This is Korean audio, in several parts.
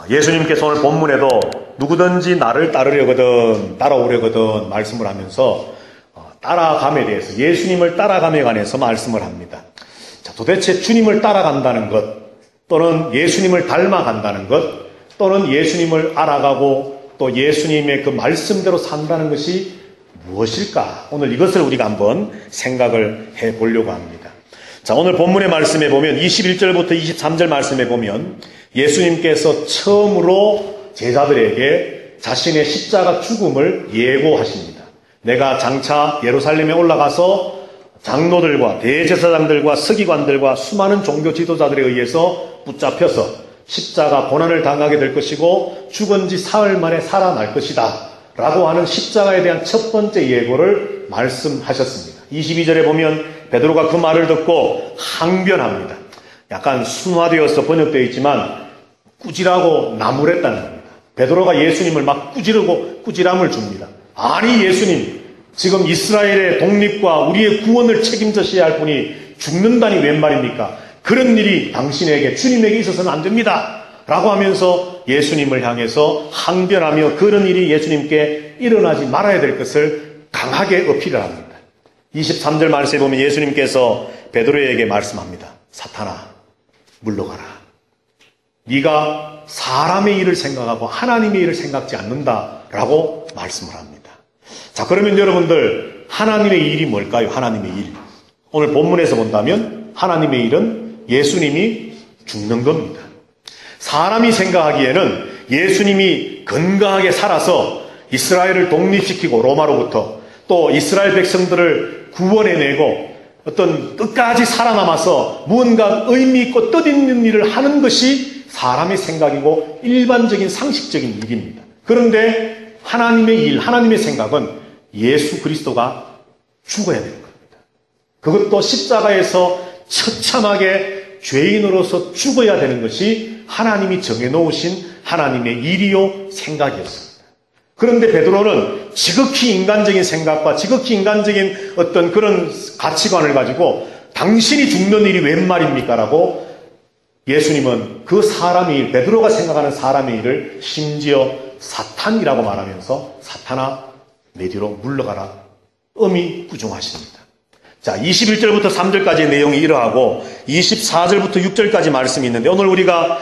예수님께서 오늘 본문에도 누구든지 나를 따라오려거든 말씀을 하면서 따라감에 대해서, 예수님을 따라감에 관해서 말씀을 합니다. 자, 도대체 주님을 따라간다는 것, 또는 예수님을 닮아간다는 것, 또는 예수님을 알아가고 또 예수님의 그 말씀대로 산다는 것이 무엇일까? 오늘 이것을 우리가 한번 생각을 해보려고 합니다. 자, 오늘 본문의 말씀에 보면 21절부터 23절 말씀에 보면 예수님께서 처음으로 제자들에게 자신의 십자가 죽음을 예고하십니다. 내가 장차 예루살렘에 올라가서 장로들과 대제사장들과 서기관들과 수많은 종교 지도자들에 의해서 붙잡혀서 십자가 고난을 당하게 될 것이고 죽은 지 사흘 만에 살아날 것이다 라고 하는 십자가에 대한 첫 번째 예고를 말씀하셨습니다. 22절에 보면 베드로가 그 말을 듣고 항변합니다. 약간 순화되어서 번역되어 있지만 꾸지라고 나무랬다는 겁니다. 베드로가 예수님을 막 꾸지람을 줍니다. 아니 예수님, 지금 이스라엘의 독립과 우리의 구원을 책임져야 할 분이 죽는다니 웬 말입니까? 그런 일이 당신에게, 주님에게 있어서는 안 됩니다 라고 하면서 예수님을 향해서 항변하며 그런 일이 예수님께 일어나지 말아야 될 것을 강하게 어필을 합니다. 23절 말씀에 보면 예수님께서 베드로에게 말씀합니다. 사탄아, 물러가라. 네가 사람의 일을 생각하고 하나님의 일을 생각지 않는다라고 말씀을 합니다. 자, 그러면 여러분들, 하나님의 일이 뭘까요? 하나님의 일. 오늘 본문에서 본다면 하나님의 일은 예수님이 죽는 겁니다. 사람이 생각하기에는 예수님이 건강하게 살아서 이스라엘을 독립시키고 로마로부터 또 이스라엘 백성들을 구원해내고 어떤 끝까지 살아남아서 무언가 의미 있고 뜻있는 일을 하는 것이 사람의 생각이고 일반적인 상식적인 일입니다. 그런데 하나님의 일, 하나님의 생각은 예수 그리스도가 죽어야 되는 겁니다. 그것도 십자가에서 처참하게 죄인으로서 죽어야 되는 것이 하나님이 정해놓으신 하나님의 일이요 생각이었습니다. 그런데 베드로는 지극히 인간적인 생각과 지극히 인간적인 어떤 그런 가치관을 가지고 당신이 죽는 일이 웬 말입니까? 라고 예수님은 그 사람의 일, 베드로가 생각하는 사람의 일을 심지어 사탄이라고 말하면서 사탄아 내 뒤로 물러가라 엄히 꾸중하십니다. 자, 21절부터 3절까지의 내용이 이러하고 24절부터 6절까지 말씀이 있는데 오늘 우리가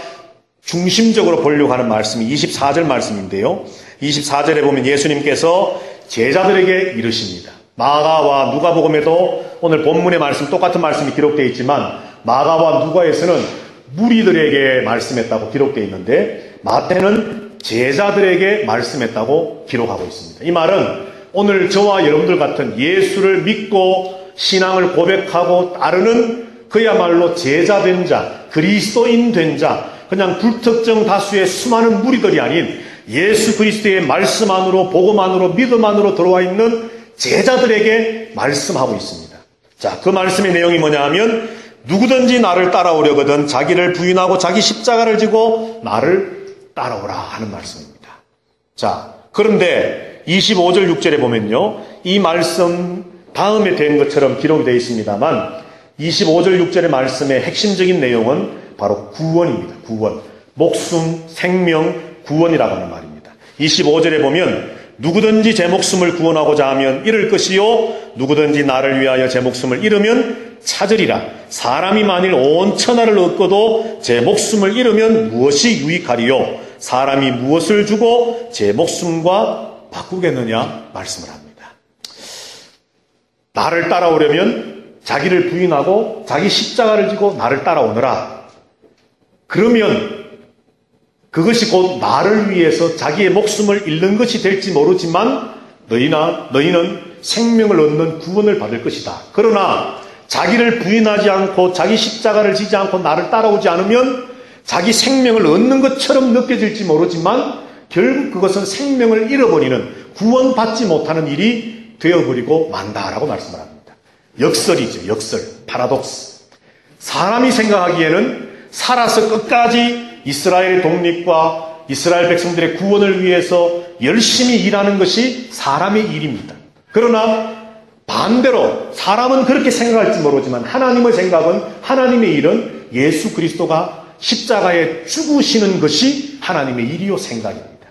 중심적으로 보려고 하는 말씀이 24절 말씀인데요. 24절에 보면 예수님께서 제자들에게 이르십니다. 마가와 누가복음에도 오늘 본문의 말씀, 똑같은 말씀이 기록되어 있지만 마가와 누가에서는 무리들에게 말씀했다고 기록되어 있는데 마태는 제자들에게 말씀했다고 기록하고 있습니다. 이 말은 오늘 저와 여러분들 같은 예수를 믿고 신앙을 고백하고 따르는 그야말로 제자된 자, 그리스도인 된 자, 그냥 불특정 다수의 수많은 무리들이 아닌 예수 그리스도의 말씀 안으로, 복음 안으로, 믿음 안으로 들어와 있는 제자들에게 말씀하고 있습니다. 자, 그 말씀의 내용이 뭐냐 하면 누구든지 나를 따라오려거든 자기를 부인하고 자기 십자가를 지고 나를 따라오라 하는 말씀입니다. 자, 그런데 25절 6절에 보면요, 이 말씀 다음에 된 것처럼 기록이 되어 있습니다만 25절 6절의 말씀의 핵심적인 내용은 바로 구원입니다. 구원. 목숨, 생명, 구원이라고 하는 말입니다. 25절에 보면 누구든지 제 목숨을 구원하고자 하면 잃을 것이요 누구든지 나를 위하여 제 목숨을 잃으면 찾으리라. 사람이 만일 온 천하를 얻고도 제 목숨을 잃으면 무엇이 유익하리요? 사람이 무엇을 주고 제 목숨과 바꾸겠느냐 말씀을 합니다. 나를 따라오려면 자기를 부인하고 자기 십자가를 지고 나를 따라오너라. 그러면 그것이 곧 나를 위해서 자기의 목숨을 잃는 것이 될지 모르지만 너희는 생명을 얻는 구원을 받을 것이다. 그러나 자기를 부인하지 않고 자기 십자가를 지지 않고 나를 따라오지 않으면 자기 생명을 얻는 것처럼 느껴질지 모르지만 결국 그것은 생명을 잃어버리는, 구원받지 못하는 일이 되어버리고 만다라고 말씀을 합니다. 역설이죠. 역설. 파라독스. 사람이 생각하기에는 살아서 끝까지 이스라엘 독립과 이스라엘 백성들의 구원을 위해서 열심히 일하는 것이 사람의 일입니다. 그러나 반대로 사람은 그렇게 생각할지 모르지만 하나님의 생각은, 하나님의 일은 예수 그리스도가 십자가에 죽으시는 것이 하나님의 일이요 생각입니다.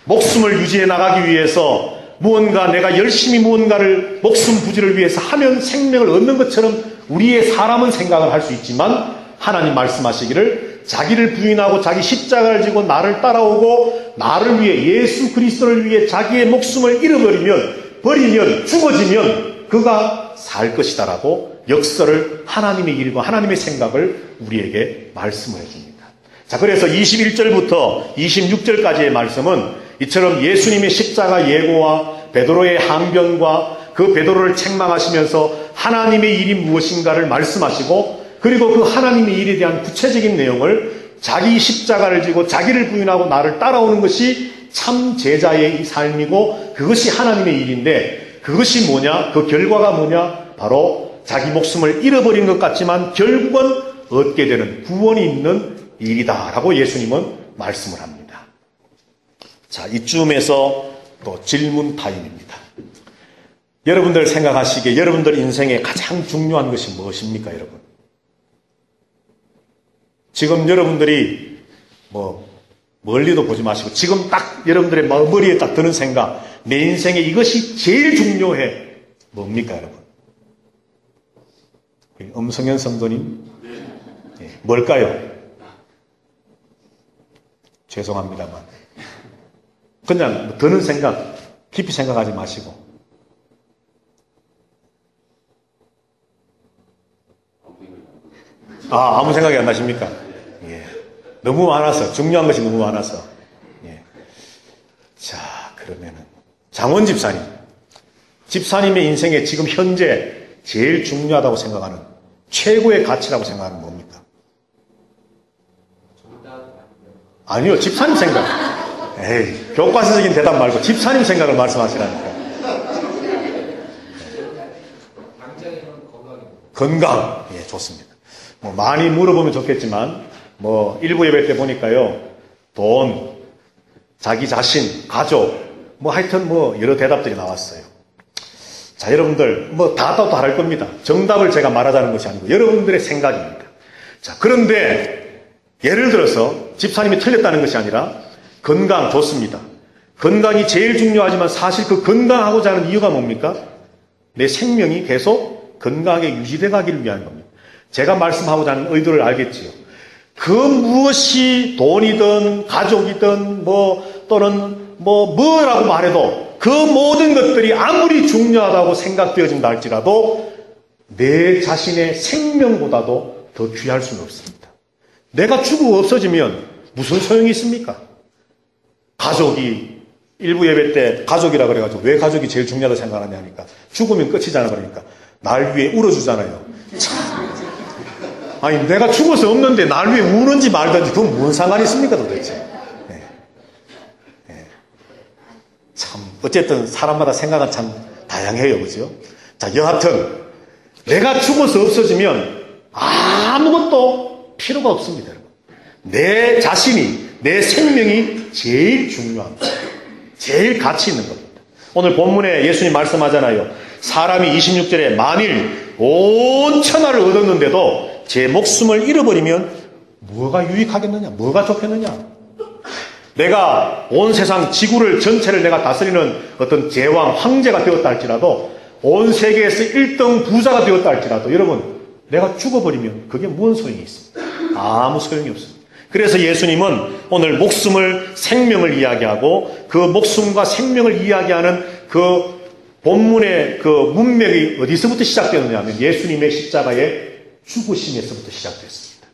목숨을 유지해 나가기 위해서 무언가 내가 열심히 무언가를 목숨 부지를 위해서 하면 생명을 얻는 것처럼 우리의 사람은 생각을 할 수 있지만 하나님 말씀하시기를 자기를 부인하고 자기 십자가를 지고 나를 따라오고 나를 위해 예수 그리스도를 위해 자기의 목숨을 버리면 죽어지면 그가 살 것이다라고 역설을 하나님의 일과 하나님의 생각을 우리에게 말씀을 해줍니다. 자, 그래서 21절부터 26절까지의 말씀은 이처럼 예수님의 십자가 예고와 베드로의 항변과 그 베드로를 책망하시면서 하나님의 일이 무엇인가를 말씀하시고 그리고 그 하나님의 일에 대한 구체적인 내용을 자기 십자가를 지고 자기를 부인하고 나를 따라오는 것이 참 제자의 삶이고 그것이 하나님의 일인데 그것이 뭐냐? 그 결과가 뭐냐? 바로 자기 목숨을 잃어버린 것 같지만 결국은 얻게 되는 구원이 있는 일이다라고 예수님은 말씀을 합니다. 자, 이쯤에서 또 질문 타임입니다. 여러분들 생각하시기에 여러분들 인생에 가장 중요한 것이 무엇입니까, 여러분? 지금 여러분들이 멀리도 보지 마시고 지금 딱 여러분들의 머리에 딱 드는 생각, 내 인생에 이것이 제일 중요해. 뭡니까, 여러분? 엄성현 성도님? 네, 뭘까요? 죄송합니다만. 그냥 드는 생각, 깊이 생각하지 마시고. 아무 생각이 안 나십니까? 예. 너무 많아서, 중요한 것이 너무 많아서. 예. 자, 그러면은, 장원 집사님. 집사님의 인생에 지금 현재 제일 중요하다고 생각하는, 최고의 가치라고 생각하는 뭡니까? 아니요, 집사님 생각. 에이, 교과서적인 대답 말고 집사님 생각을 말씀하시라니까. 건강. 예, 좋습니다. 많이 물어보면 좋겠지만, 일부 예배 때 보니까요, 돈, 자기 자신, 가족, 하여튼 여러 대답들이 나왔어요. 자, 여러분들, 다 다를 겁니다. 정답을 제가 말하자는 것이 아니고, 여러분들의 생각입니다. 자, 그런데, 예를 들어서, 집사님이 틀렸다는 것이 아니라, 건강 좋습니다. 건강이 제일 중요하지만 사실 그 건강하고자 하는 이유가 뭡니까? 내 생명이 계속 건강하게 유지돼 가기를 위한 겁니다. 제가 말씀하고자 하는 의도를 알겠지요. 그 무엇이 돈이든 가족이든 또는 뭐라고 말해도 그 모든 것들이 아무리 중요하다고 생각되어진다 할지라도 내 자신의 생명보다도 더 귀할 수는 없습니다. 내가 죽고 없어지면 무슨 소용이 있습니까? 가족이 일부 예배 때 가족이라 그래가지고 왜 가족이 제일 중요하다고 생각하냐 하니까 죽으면 끝이잖아 그러니까 날 위해 울어주잖아요. 참. 아니 내가 죽어서 없는데 날 위해 우는지 말든지 그건 무슨 상관이 있습니까 도대체. 네. 네. 참 어쨌든 사람마다 생각은 참 다양해요. 그죠? 자 여하튼 내가 죽어서 없어지면 아무것도 필요가 없습니다. 내 자신이 내 생명이 제일 중요합니다. 제일 가치 있는 겁니다. 오늘 본문에 예수님 말씀하잖아요. 사람이 26절에 만일 온 천하를 얻었는데도 제 목숨을 잃어버리면 뭐가 유익하겠느냐? 뭐가 좋겠느냐? 내가 온 세상 지구를 전체를 내가 다스리는 어떤 제왕, 황제가 되었다 할지라도 온 세계에서 1등 부자가 되었다 할지라도 여러분 내가 죽어버리면 그게 무슨 소용이 있습니까? 아무 소용이 없습니다. 그래서 예수님은 오늘 목숨을 생명을 이야기하고 그 목숨과 생명을 이야기하는 그 본문의 그 문맥이 어디서부터 시작되느냐 하면 예수님의 십자가의 죽으심에서부터 시작됐습니다.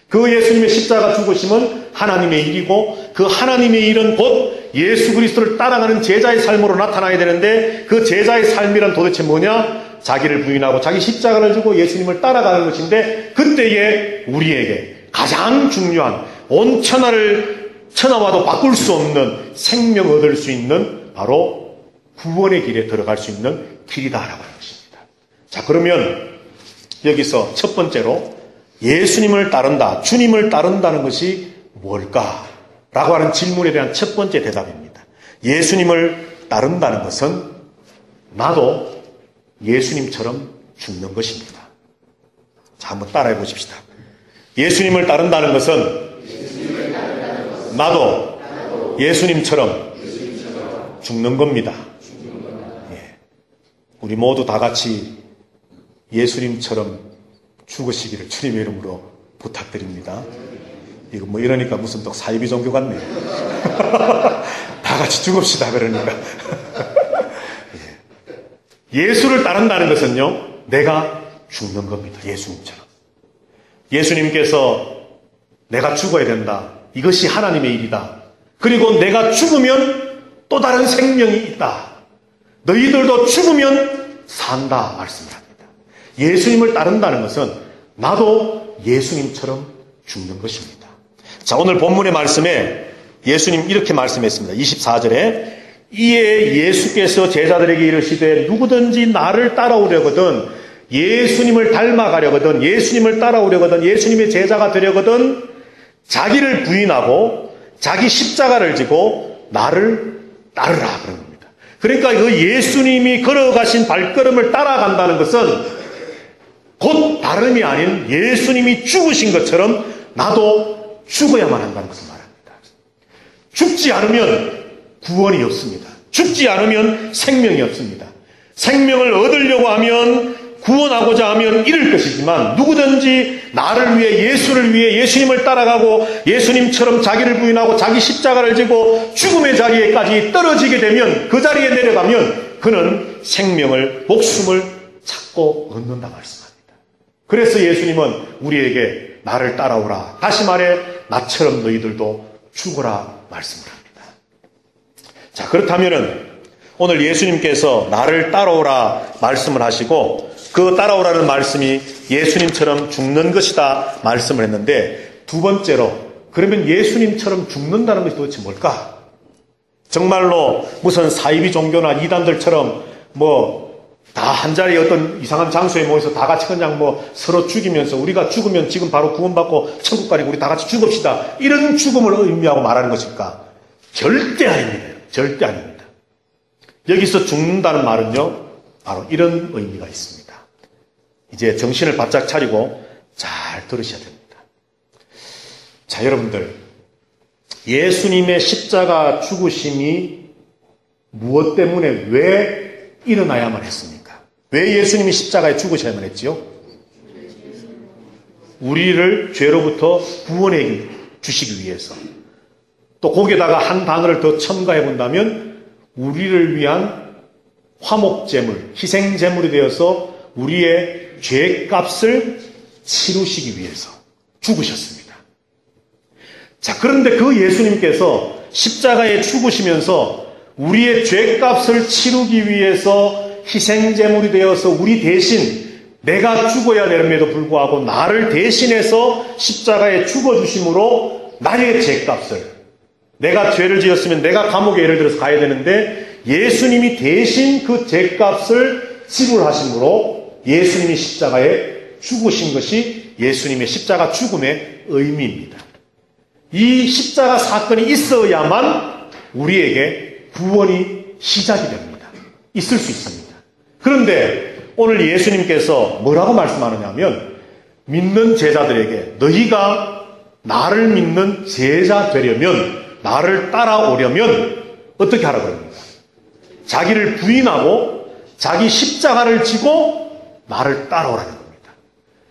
그 예수님의 십자가 죽으심은 하나님의 일이고 그 하나님의 일은 곧 예수 그리스도를 따라가는 제자의 삶으로 나타나야 되는데 그 제자의 삶이란 도대체 뭐냐? 자기를 부인하고 자기 십자가를 지고 예수님을 따라가는 것인데 그때에 우리에게 가장 중요한 온 천하와도 바꿀 수 없는 생명 얻을 수 있는 바로 구원의 길에 들어갈 수 있는 길이다라고 하는 것입니다. 자 그러면 여기서 첫 번째로 예수님을 따른다, 주님을 따른다는 것이 뭘까? 라고 하는 질문에 대한 첫 번째 대답입니다. 예수님을 따른다는 것은 나도 예수님처럼 죽는 것입니다. 자 한번 따라해 보십시다. 예수님을 따른다는 것은 나도 예수님처럼 죽는 겁니다. 예. 우리 모두 다 같이 예수님처럼 죽으시기를 주님의 이름으로 부탁드립니다. 이거 뭐 이러니까 무슨 또 사이비 종교 같네요. 다 같이 죽읍시다 그러니까. 예수를 따른다는 것은요, 내가 죽는 겁니다. 예수님처럼. 예수님께서 내가 죽어야 된다. 이것이 하나님의 일이다. 그리고 내가 죽으면 또 다른 생명이 있다. 너희들도 죽으면 산다 말씀을 합니다. 예수님을 따른다는 것은 나도 예수님처럼 죽는 것입니다. 자, 오늘 본문의 말씀에 예수님 이렇게 말씀했습니다. 24절에 이에 예수께서 제자들에게 이르시되 누구든지 나를 따라오려거든, 예수님을 닮아가려거든, 예수님을 따라오려거든, 예수님의 제자가 되려거든 자기를 부인하고 자기 십자가를 지고 나를 따르라 그런 겁니다. 그러니까 그 예수님이 걸어가신 발걸음을 따라간다는 것은 곧 다름이 아닌 예수님이 죽으신 것처럼 나도 죽어야만 한다는 것을 말합니다. 죽지 않으면 구원이 없습니다. 죽지 않으면 생명이 없습니다. 생명을 얻으려고 하면, 구원하고자 하면 잃을 것이지만, 누구든지 나를 위해, 예수를 위해 예수님을 따라가고 예수님처럼 자기를 부인하고 자기 십자가를 지고 죽음의 자리에까지 떨어지게 되면, 그 자리에 내려가면 그는 생명을, 목숨을 찾고 얻는다 말씀합니다. 그래서 예수님은 우리에게 나를 따라오라, 다시 말해 나처럼 너희들도 죽어라 말씀을 합니다. 자, 그렇다면은 오늘 예수님께서 나를 따라오라 말씀을 하시고, 그 따라오라는 말씀이 예수님처럼 죽는 것이다 말씀을 했는데, 두 번째로 그러면 예수님처럼 죽는다는 것이 도대체 뭘까? 정말로 무슨 사이비 종교나 이단들처럼 뭐 다 한자리에 어떤 이상한 장소에 모여서 다 같이 그냥 뭐 서로 죽이면서 우리가 죽으면 지금 바로 구원받고 천국 가니까 우리 다 같이 죽읍시다, 이런 죽음을 의미하고 말하는 것일까? 절대 아닙니다. 절대 아닙니다. 여기서 죽는다는 말은요, 바로 이런 의미가 있습니다. 이제 정신을 바짝 차리고 잘 들으셔야 됩니다. 자, 여러분들, 예수님의 십자가 죽으심이 무엇 때문에 왜 일어나야만 했습니까? 왜 예수님이 십자가에 죽으셔야만 했지요? 우리를 죄로부터 구원해 주시기 위해서. 또 거기에다가 한 단어를 더 첨가해 본다면 우리를 위한 화목제물, 희생제물이 되어서 우리의 죄값을 치루시기 위해서 죽으셨습니다. 자, 그런데 그 예수님께서 십자가에 죽으시면서 우리의 죄값을 치르기 위해서 희생제물이 되어서 우리 대신, 내가 죽어야 되는데도 불구하고 나를 대신해서 십자가에 죽어주심으로 나의 죄값을, 내가 죄를 지었으면 내가 감옥에 예를 들어서 가야 되는데 예수님이 대신 그 죄값을 지불하심으로 예수님이 십자가에 죽으신 것이 예수님의 십자가 죽음의 의미입니다. 이 십자가 사건이 있어야만 우리에게 구원이 시작이 됩니다. 있을 수 있습니다. 그런데 오늘 예수님께서 뭐라고 말씀하느냐 하면, 믿는 제자들에게 너희가 나를 믿는 제자 되려면, 나를 따라오려면 어떻게 하라고 합니까? 자기를 부인하고 자기 십자가를 지고 나를 따라오라는 겁니다.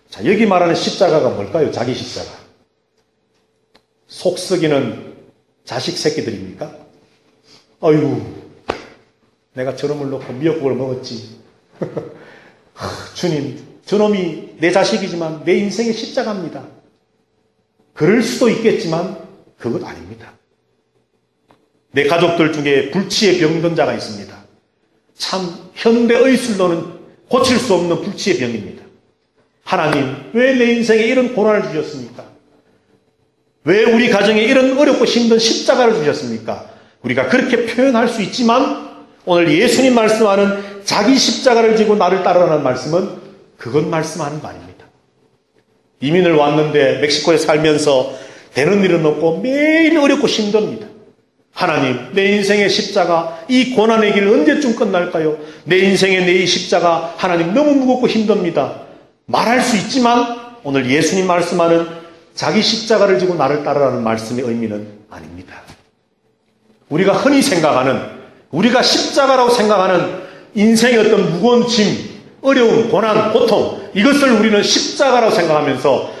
자, 여기 말하는 십자가가 뭘까요? 자기 십자가. 속 썩이는 자식 새끼들입니까? 아이고, 내가 저놈을 놓고 미역국을 먹었지. 주님, 저놈이 내 자식이지만 내 인생의 십자가입니다. 그럴 수도 있겠지만 그것 아닙니다. 내 가족들 중에 불치에 병든 자가 있습니다. 참 현대 의술로는 고칠 수 없는 불치의 병입니다. 하나님, 왜 내 인생에 이런 고난을 주셨습니까? 왜 우리 가정에 이런 어렵고 힘든 십자가를 주셨습니까? 우리가 그렇게 표현할 수 있지만 오늘 예수님 말씀하는 자기 십자가를 지고 나를 따르라는 말씀은 그것 말씀하는 거 아닙니다. 이민을 왔는데 멕시코에 살면서 되는 일은 없고 매일 어렵고 힘듭니다. 하나님, 내 인생의 십자가, 이 고난의 길 언제쯤 끝날까요? 내 인생의 내 이 십자가, 하나님 너무 무겁고 힘듭니다. 말할 수 있지만 오늘 예수님 말씀하는 자기 십자가를 지고 나를 따르라는 말씀의 의미는 아닙니다. 우리가 흔히 생각하는, 우리가 십자가라고 생각하는 인생의 어떤 무거운 짐, 어려움, 고난, 고통, 이것을 우리는 십자가라고 생각하면서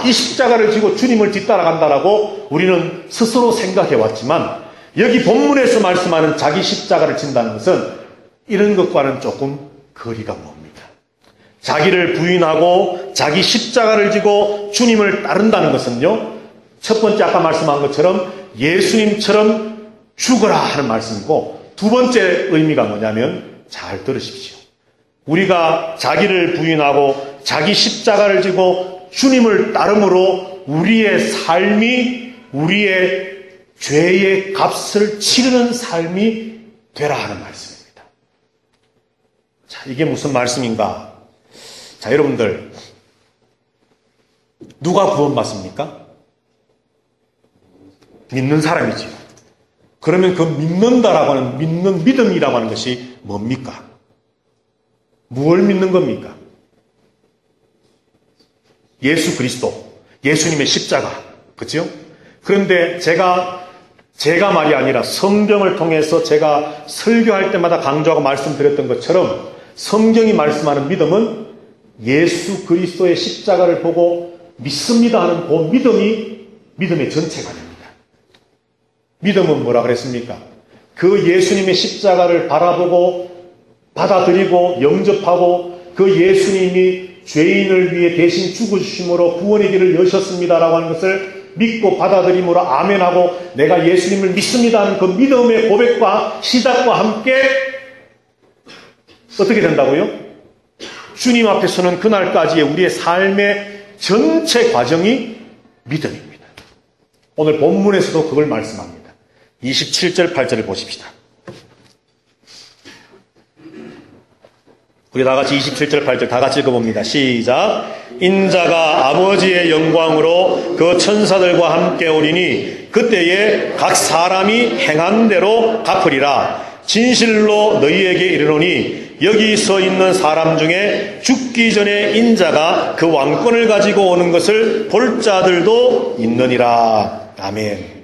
이 십자가를 지고 주님을 뒤따라간다라고 우리는 스스로 생각해 왔지만, 여기 본문에서 말씀하는 자기 십자가를 진다는 것은 이런 것과는 조금 거리가 멉니다. 자기를 부인하고 자기 십자가를 지고 주님을 따른다는 것은요, 첫 번째 아까 말씀한 것처럼 예수님처럼 죽어라 하는 말씀이고, 두 번째 의미가 뭐냐면 잘 들으십시오. 우리가 자기를 부인하고 자기 십자가를 지고 주님을 따름으로 우리의 삶이 우리의 죄의 값을 치르는 삶이 되라 하는 말씀입니다. 자, 이게 무슨 말씀인가? 자, 여러분들, 누가 구원받습니까? 믿는 사람이지요. 그러면 그 믿는다라고 하는, 믿는 믿음이라고 하는 것이 뭡니까? 무엇을 믿는 겁니까? 예수 그리스도, 예수님의 십자가, 그죠? 그런데 제가 말이 아니라 성경을 통해서 제가 설교할 때마다 강조하고 말씀드렸던 것처럼 성경이 말씀하는 믿음은 예수 그리스도의 십자가를 보고 믿습니다 하는 그 믿음이 믿음의 전체가 됩니다. 믿음은 뭐라 그랬습니까? 그 예수님의 십자가를 바라보고 받아들이고 영접하고 그 예수님이 죄인을 위해 대신 죽으심으로 구원의 길을 여셨습니다라고 하는 것을 믿고 받아들임으로 아멘하고 내가 예수님을 믿습니다 하는 그 믿음의 고백과 시작과 함께 어떻게 된다고요? 주님 앞에서는 그날까지의 우리의 삶의 전체 과정이 믿음입니다. 오늘 본문에서도 그걸 말씀합니다. 27절 8절을 보십시다. 우리 다 같이 27절 8절 다 같이 읽어봅니다. 시작. 인자가 아버지의 영광으로 그 천사들과 함께 오리니 그때에 각 사람이 행한 대로 갚으리라. 진실로 너희에게 이르노니 여기 서 있는 사람 중에 죽기 전에 인자가 그 왕권을 가지고 오는 것을 볼 자들도 있느니라. 아멘.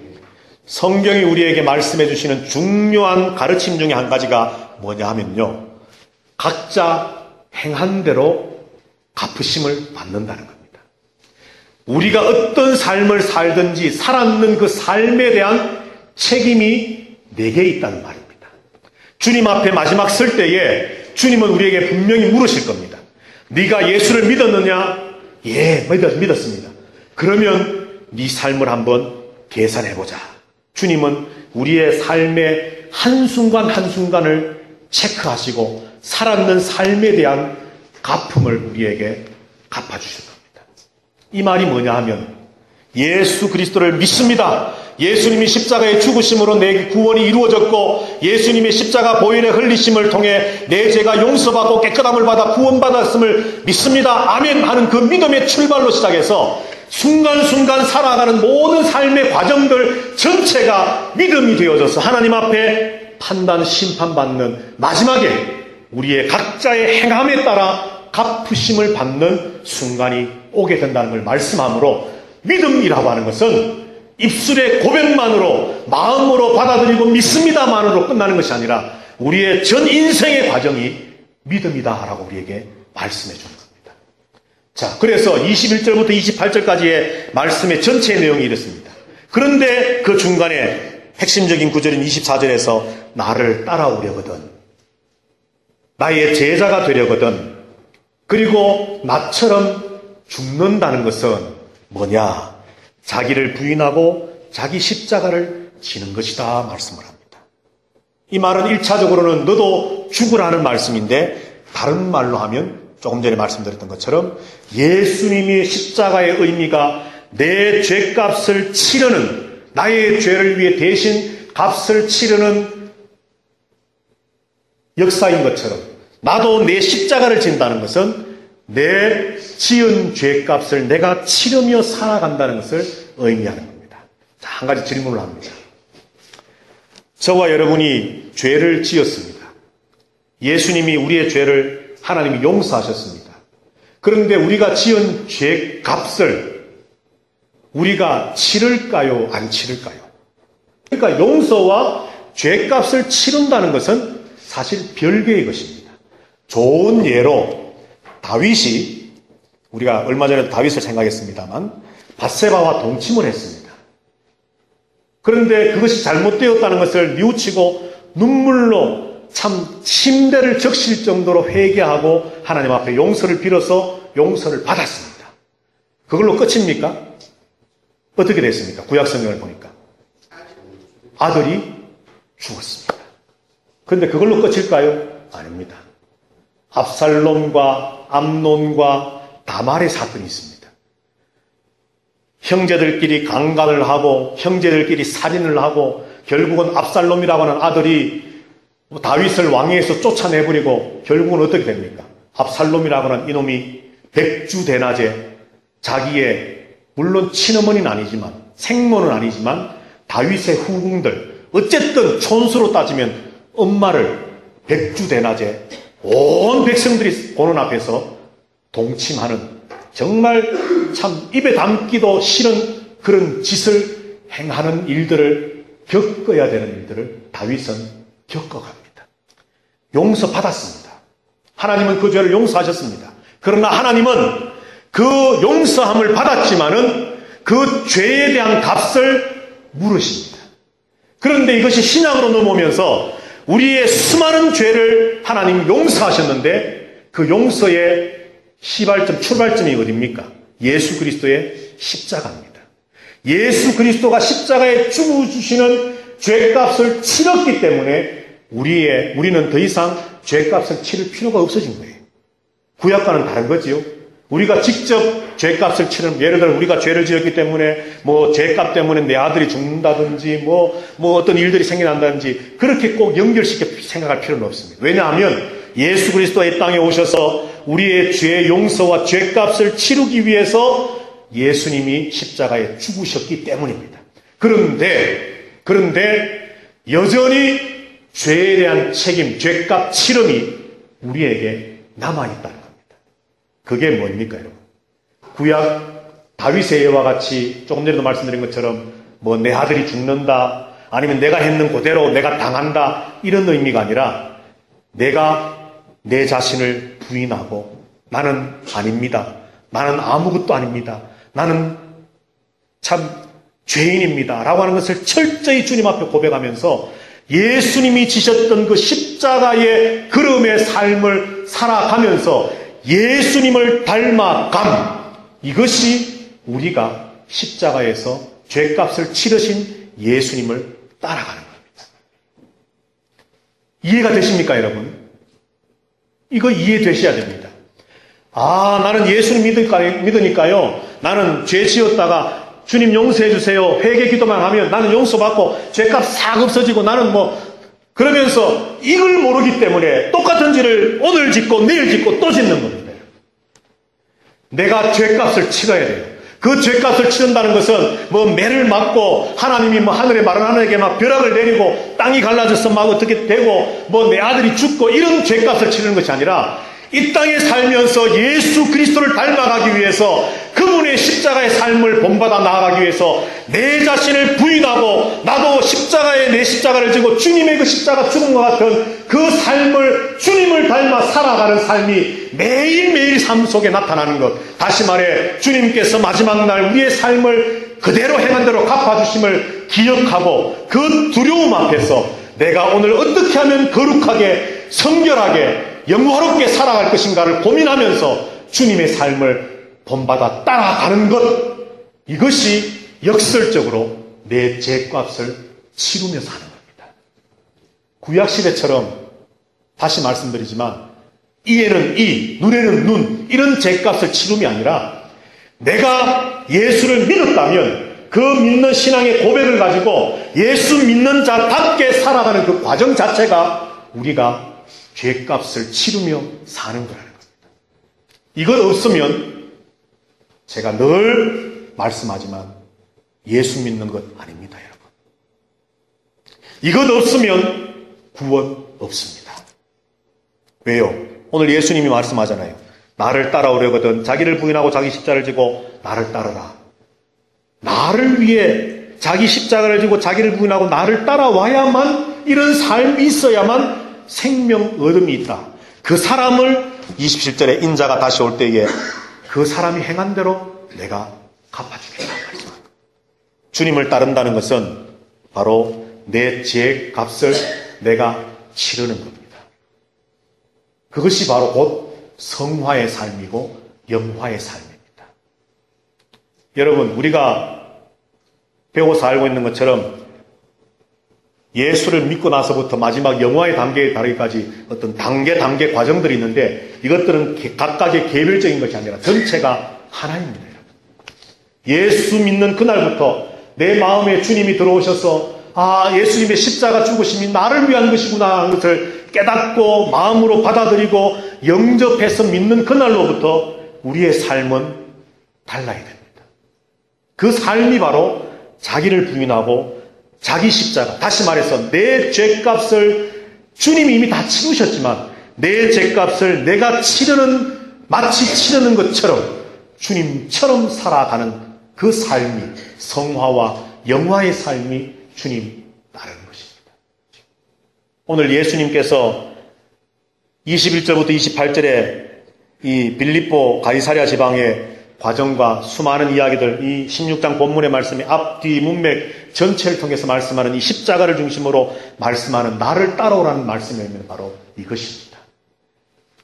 성경이 우리에게 말씀해 주시는 중요한 가르침 중에 한 가지가 뭐냐 하면요, 각자 행한 대로 갚으심을 받는다는 겁니다. 우리가 어떤 삶을 살든지 살았는 그 삶에 대한 책임이 내게 있다는 말입니다. 주님 앞에 마지막 설 때에 주님은 우리에게 분명히 물으실 겁니다. 네가 예수를 믿었느냐? 예, 믿었습니다. 그러면 네 삶을 한번 계산해보자. 주님은 우리의 삶의 한순간 한순간을 체크하시고 살았는 삶에 대한 갚음을 우리에게 갚아주실 겁니다. 이 말이 뭐냐 하면 예수 그리스도를 믿습니다. 예수님이 십자가의 죽으심으로 내 구원이 이루어졌고 예수님의 십자가 보혈의 흘리심을 통해 내 죄가 용서받고 깨끗함을 받아 구원받았음을 믿습니다. 아멘 하는 그 믿음의 출발로 시작해서 순간순간 살아가는 모든 삶의 과정들 전체가 믿음이 되어져서 하나님 앞에 판단, 심판받는 마지막에 우리의 각자의 행함에 따라 갚으심을 받는 순간이 오게 된다는 걸 말씀하므로 믿음이라고 하는 것은 입술의 고백만으로 마음으로 받아들이고 믿습니다만으로 끝나는 것이 아니라 우리의 전 인생의 과정이 믿음이다라고 우리에게 말씀해 주는 겁니다. 자, 그래서 21절부터 28절까지의 말씀의 전체 내용이 이렇습니다. 그런데 그 중간에 핵심적인 구절인 24절에서 나를 따라오려거든, 나의 제자가 되려거든, 그리고 나처럼 죽는다는 것은 뭐냐? 자기를 부인하고 자기 십자가를 지는 것이다 말씀을 합니다. 이 말은 1차적으로는 너도 죽으라는 말씀인데, 다른 말로 하면 조금 전에 말씀드렸던 것처럼 예수님의 십자가의 의미가 내 죄값을 치르는, 나의 죄를 위해 대신 값을 치르는 역사인 것처럼 나도 내 십자가를 진다는 것은 내 지은 죄값을 내가 치르며 살아간다는 것을 의미하는 겁니다. 자, 한 가지 질문을 합니다. 저와 여러분이 죄를 지었습니다. 예수님이 우리의 죄를 하나님이 용서하셨습니다. 그런데 우리가 지은 죄값을 우리가 치를까요? 안 치를까요? 그러니까 용서와 죄값을 치른다는 것은 사실 별개의 것입니다. 좋은 예로 다윗이, 우리가 얼마 전에도 다윗을 생각했습니다만 밧세바와 동침을 했습니다. 그런데 그것이 잘못되었다는 것을 뉘우치고 눈물로 참 침대를 적실 정도로 회개하고 하나님 앞에 용서를 빌어서 용서를 받았습니다. 그걸로 끝입니까? 어떻게 됐습니까? 구약성경을 보니까 아들이 죽었습니다. 그런데 그걸로 끝일까요? 아닙니다. 압살롬과 암논과 다말의 사건이 있습니다. 형제들끼리 강간을 하고 형제들끼리 살인을 하고 결국은 압살롬이라고 하는 아들이 다윗을 왕위에서 쫓아내버리고 결국은 어떻게 됩니까? 압살롬이라고 하는 이놈이 백주대낮에 자기의, 물론 친어머니는 아니지만 생모는 아니지만 다윗의 후궁들, 어쨌든 촌수로 따지면 엄마를 백주대낮에 온 백성들이 보는 앞에서 동침하는, 정말 참 입에 담기도 싫은 그런 짓을 행하는 일들을, 겪어야 되는 일들을 다윗은 겪어갑니다. 용서받았습니다. 하나님은 그 죄를 용서하셨습니다. 그러나 하나님은 그 용서함을 받았지만은 그 죄에 대한 값을 물으십니다. 그런데 이것이 신약으로 넘어오면서 우리의 수많은 죄를 하나님 용서하셨는데 그 용서의 시발점, 출발점이 어디입니까? 예수 그리스도의 십자가입니다. 예수 그리스도가 십자가에 죽어주시는 죄값을 치렀기 때문에 우리는 더 이상 죄값을 치를 필요가 없어진 거예요. 구약과는 다른 거지요. 우리가 직접 죄값을 치르는, 예를 들어 우리가 죄를 지었기 때문에 뭐 죄값 때문에 내 아들이 죽는다든지 뭐 어떤 일들이 생겨난다든지 그렇게 꼭 연결시켜 생각할 필요는 없습니다. 왜냐하면 예수 그리스도가 이 땅에 오셔서 우리의 죄 용서와 죄값을 치르기 위해서 예수님이 십자가에 죽으셨기 때문입니다. 그런데 여전히 죄에 대한 책임, 죄값 치름이 우리에게 남아있다는 겁니다. 그게 뭡니까, 여러분? 구약 다윗의 예와 같이 조금 전에도 말씀드린 것처럼 뭐 내 아들이 죽는다, 아니면 내가 했는 그대로 내가 당한다, 이런 의미가 아니라 내가 내 자신을 부인하고 나는 아닙니다. 나는 아무것도 아닙니다. 나는 참 죄인입니다. 라고 하는 것을 철저히 주님 앞에 고백하면서 예수님이 지셨던 그 십자가의 걸음의 삶을 살아가면서 예수님을 닮아감, 이것이 우리가 십자가에서 죄값을 치르신 예수님을 따라가는 겁니다. 이해가 되십니까, 여러분? 이거 이해되셔야 됩니다. 아, 나는 예수님 믿으니까요. 나는 죄 지었다가 주님 용서해 주세요. 회개 기도만 하면 나는 용서받고 죄값 싹 없어지고 나는 그러면서 이걸 모르기 때문에 똑같은 죄를 오늘 짓고 내일 짓고 또 짓는 겁니다. 내가 죄값을 치러야 돼요. 그 죄값을 치른다는 것은 매를 맞고 하나님이 하늘에 마른 하늘에게 막 벼락을 내리고 땅이 갈라져서 막 어떻게 되고 내 아들이 죽고 이런 죄값을 치르는 것이 아니라 이 땅에 살면서 예수 그리스도를 닮아가기 위해서 그분의 십자가의 삶을 본받아 나아가기 위해서 내 자신을 부인하고 나도 십자가에 내 십자가를 지고 주님의 그 십자가 죽음과 같은 그 삶을 주님을 닮아 살아가는 삶이 매일매일 삶 속에 나타나는 것. 다시 말해 주님께서 마지막 날 우리의 삶을 그대로 행한 대로 갚아주심을 기억하고 그 두려움 앞에서 내가 오늘 어떻게 하면 거룩하게 성결하게 영화롭게 살아갈 것인가를 고민하면서 주님의 삶을 본받아 따라가는 것, 이것이 역설적으로 내 죄값을 치르며 사는 겁니다. 구약시대처럼 다시 말씀드리지만 이에는 이, 눈에는 눈, 이런 죄값을 치름이 아니라 내가 예수를 믿었다면 그 믿는 신앙의 고백을 가지고 예수 믿는 자답게 살아가는 그 과정 자체가 우리가 죄값을 치르며 사는 거라는 겁니다. 이것 없으면 제가 늘 말씀하지만 예수 믿는 것 아닙니다, 여러분. 이것 없으면 구원 없습니다. 왜요? 오늘 예수님이 말씀하잖아요. 나를 따라오려거든 자기를 부인하고 자기 십자를 지고 나를 따르라. 나를 위해 자기 십자가를 지고 자기를 부인하고 나를 따라와야만, 이런 삶이 있어야만 생명 얻음이 있다. 그 사람을 27절에 인자가 다시 올 때에 그 사람이 행한 대로 내가 갚아주겠다. 주님을 따른다는 것은 바로 내 죄의 값을 내가 치르는 겁니다. 그것이 바로 곧 성화의 삶이고 영화의 삶입니다. 여러분, 우리가 배워서 알고 있는 것처럼 예수를 믿고 나서부터 마지막 영화의 단계에 다르기까지 어떤 단계 과정들이 있는데, 이것들은 각각의 개별적인 것이 아니라 전체가 하나입니다. 예수 믿는 그날부터 내 마음에 주님이 들어오셔서 예수님의 십자가 죽으심이 나를 위한 것이구나 하는 것을 깨닫고 마음으로 받아들이고 영접해서 믿는 그날로부터 우리의 삶은 달라야 됩니다. 그 삶이 바로 자기를 부인하고 자기 십자가, 다시 말해서 내 죄값을 주님이 이미 다 치르셨지만 내 죄값을 내가 마치 치르는 것처럼 주님처럼 살아가는 그 삶이, 성화와 영화의 삶이 주님 따르는 것입니다. 오늘 예수님께서 21절부터 28절에 이 빌립보 가이사랴 지방의 과정과 수많은 이야기들, 이 16장 본문의 말씀이 앞뒤 문맥 전체를 통해서 말씀하는 이 십자가를 중심으로 말씀하는 나를 따라오라는 말씀이면 바로 이것입니다.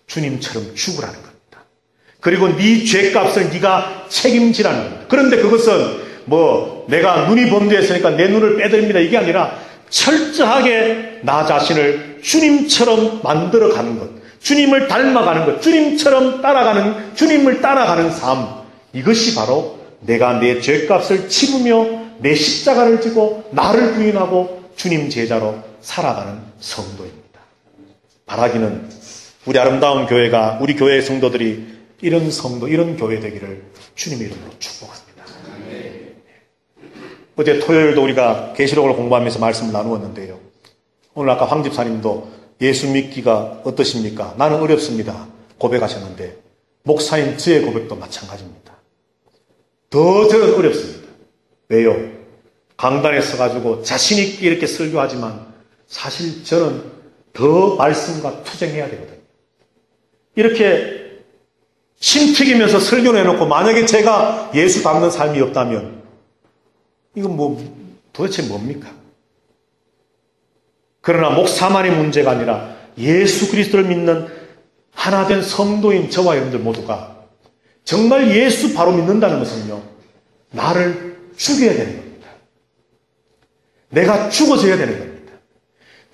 주님처럼 죽으라는 겁니다. 그리고 네 죄값을 네가 책임지라는 겁니다. 그런데 그것은 내가 눈이 범죄했으니까 내 눈을 빼드립니다, 이게 아니라 철저하게 나 자신을 주님처럼 만들어가는 것, 주님을 닮아가는 것, 주님처럼 주님을 따라가는 삶, 이것이 바로 내가 내 죄값을 치르며 내 십자가를 지고 나를 부인하고 주님 제자로 살아가는 성도입니다. 바라기는 우리 아름다운 교회가, 우리 교회의 성도들이 이런 성도, 이런 교회 되기를 주님의 이름으로 축복합니다. 어제 토요일도 우리가 계시록을 공부하면서 말씀을 나누었는데요. 오늘 아까 황 집사님도 예수 믿기가 어떠십니까? 나는 어렵습니다. 고백하셨는데, 목사인 저의 고백도 마찬가지입니다. 더 저는 어렵습니다. 왜요? 강단에 서가지고 자신있게 이렇게 설교하지만 사실 저는 더 말씀과 투쟁해야 되거든요. 이렇게 침 튀기면서 설교를 해놓고 만약에 제가 예수 닮는 삶이 없다면 이건 도대체 뭡니까? 그러나 목사만의 문제가 아니라 예수 그리스도를 믿는 하나된 성도인 저와 여러분들 모두가 정말 예수 바로 믿는다는 것은요, 나를 죽여야 되는 겁니다. 내가 죽어져야 되는 겁니다.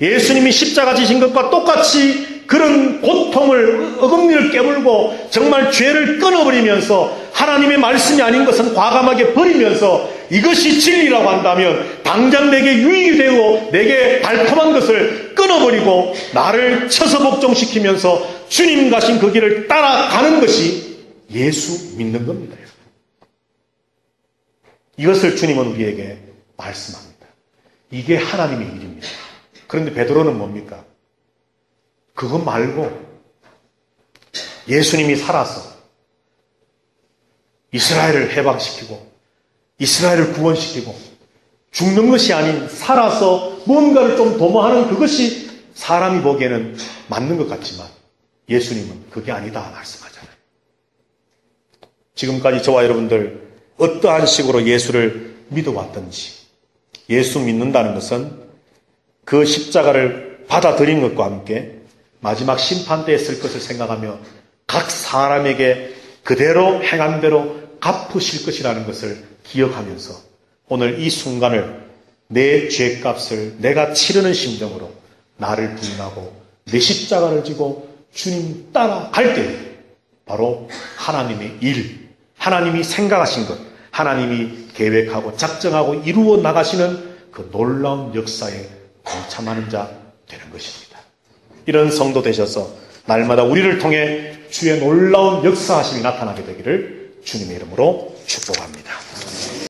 예수님이 십자가 지신 것과 똑같이 그런 고통을, 어금니를 깨물고 정말 죄를 끊어버리면서 하나님의 말씀이 아닌 것은 과감하게 버리면서 이것이 진리라고 한다면 당장 내게 유익이 되고 내게 달콤한 것을 끊어버리고 나를 쳐서 복종시키면서 주님 가신 그 길을 따라가는 것이 예수 믿는 겁니다. 이것을 주님은 우리에게 말씀합니다. 이게 하나님의 일입니다. 그런데 베드로는 뭡니까? 그거 말고 예수님이 살아서 이스라엘을 해방시키고 이스라엘을 구원시키고 죽는 것이 아닌 살아서 뭔가를 좀 도모하는 그것이 사람이 보기에는 맞는 것 같지만 예수님은 그게 아니다 말씀하잖아요. 지금까지 저와 여러분들 어떠한 식으로 예수를 믿어왔던지, 예수 믿는다는 것은 그 십자가를 받아들인 것과 함께 마지막 심판대에 쓸 것을 생각하며 각 사람에게 그대로 행한 대로 갚으실 것이라는 것을 기억하면서 오늘 이 순간을 내 죄값을 내가 치르는 심정으로 나를 부인하고 내 십자가를 지고 주님 따라갈 때 바로 하나님의 일, 하나님이 생각하신 것, 하나님이 계획하고 작정하고 이루어 나가시는 그 놀라운 역사에 동참하는 자 되는 것입니다. 이런 성도 되셔서 날마다 우리를 통해 주의 놀라운 역사하심이 나타나게 되기를 주님의 이름으로 축복합니다.